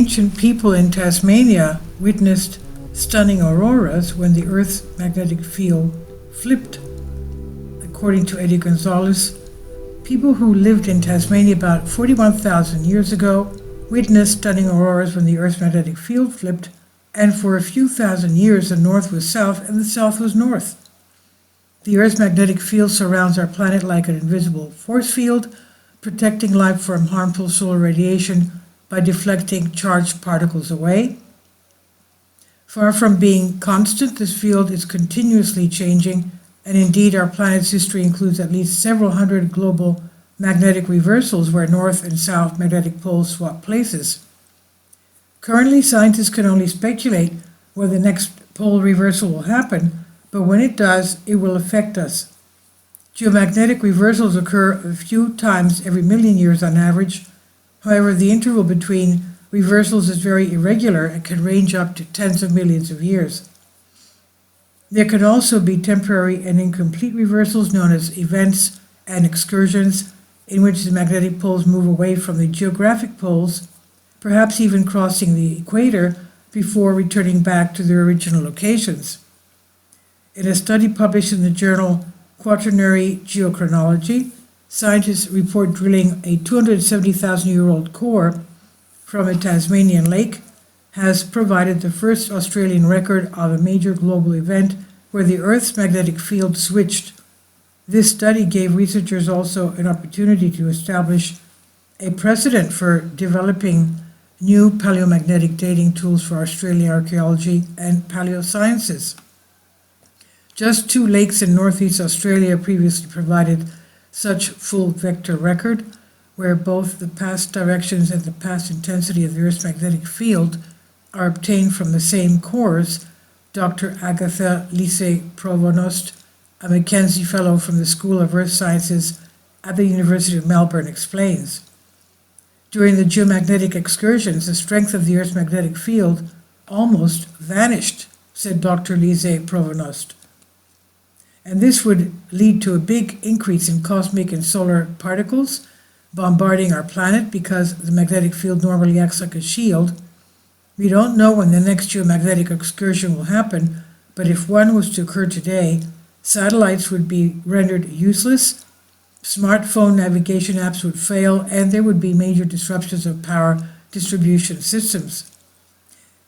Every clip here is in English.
ancient people in Tasmania witnessed stunning auroras when the Earth's magnetic field flipped. According to Eddie Gonzalez, people who lived in Tasmania about 41,000 years ago witnessed stunning auroras when the Earth's magnetic field flipped, and for a few thousand years the north was south and the south was north. The Earth's magnetic field surrounds our planet like an invisible force field, protecting life from harmful solar radiation by deflecting charged particles away. Far from being constant, this field is continuously changing, and indeed our planet's history includes at least several hundred global magnetic reversals where north and south magnetic poles swap places. Currently, scientists can only speculate where the next pole reversal will happen, but when it does, it will affect us. Geomagnetic reversals occur a few times every million years on average. However, the interval between reversals is very irregular and can range up to tens of millions of years. There can also be temporary and incomplete reversals known as events and excursions, in which the magnetic poles move away from the geographic poles, perhaps even crossing the equator before returning back to their original locations. In a study published in the journal Quaternary Geochronology, scientists report drilling a 270,000-year-old core from a Tasmanian lake has provided the first Australian record of a major global event where the Earth's magnetic field switched. This study gave researchers also an opportunity to establish a precedent for developing new paleomagnetic dating tools for Australian archaeology and paleosciences. Just two lakes in northeast Australia previously provided such full vector record, where both the past directions and the past intensity of the Earth's magnetic field are obtained from the same cores. Dr. Agatha Lise-Provost, a Mackenzie Fellow from the School of Earth Sciences at the University of Melbourne, explains. During the geomagnetic excursions, the strength of the Earth's magnetic field almost vanished, said Dr. Lise-Provost. And this would lead to a big increase in cosmic and solar particles bombarding our planet because the magnetic field normally acts like a shield. We don't know when the next geomagnetic excursion will happen, but if one was to occur today, satellites would be rendered useless, smartphone navigation apps would fail, and there would be major disruptions of power distribution systems.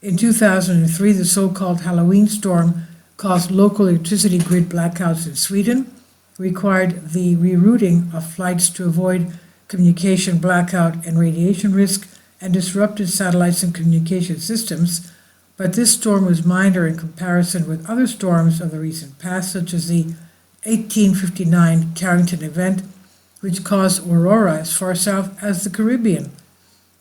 In 2003, the so-called Halloween storm caused local electricity grid blackouts in Sweden, required the rerouting of flights to avoid communication blackout and radiation risk, and disrupted satellites and communication systems, but this storm was minor in comparison with other storms of the recent past, such as the 1859 Carrington event, which caused aurora as far south as the Caribbean.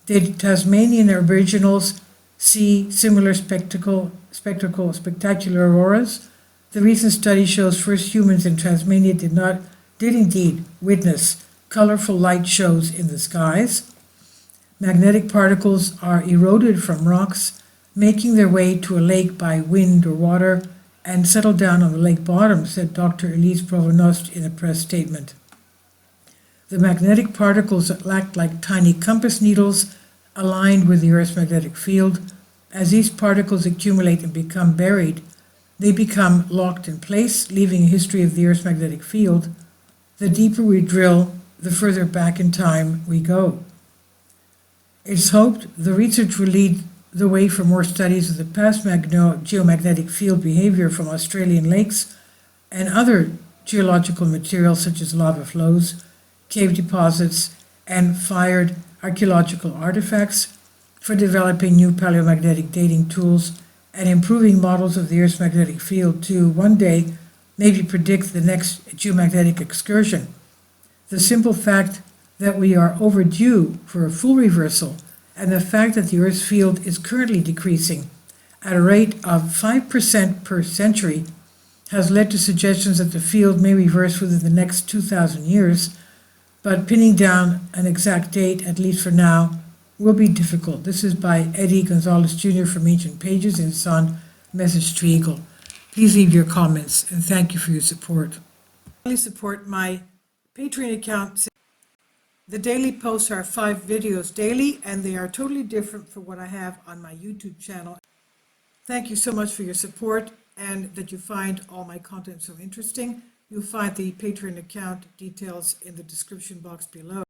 Did Tasmanian Aboriginals see similar spectacular auroras? The recent study shows first humans in Tasmania did indeed witness colorful light shows in the skies. Magnetic particles are eroded from rocks, making their way to a lake by wind or water, and settle down on the lake bottom, said Dr. Elise Provost in a press statement. The magnetic particles act like tiny compass needles aligned with the Earth's magnetic field. As these particles accumulate and become buried, they become locked in place, leaving a history of the Earth's magnetic field. The deeper we drill, the further back in time we go. It's hoped the research will lead the way for more studies of the past geomagnetic field behavior from Australian lakes and other geological materials such as lava flows, cave deposits, and fired archaeological artifacts for developing new paleomagnetic dating tools and improving models of the Earth's magnetic field to one day maybe predict the next geomagnetic excursion. The simple fact that we are overdue for a full reversal and the fact that the Earth's field is currently decreasing at a rate of 5% per century has led to suggestions that the field may reverse within the next 2,000 years, but pinning down an exact date, at least for now, will be difficult. This is by Eddie Gonzalez Jr. from Ancient Pages and Son, message to Eagle. Please leave your comments and thank you for your support. Please support my Patreon account. The daily posts are 5 videos daily, and they are totally different from what I have on my YouTube channel. Thank you so much for your support and that you find all my content so interesting. You'll find the Patreon account details in the description box below.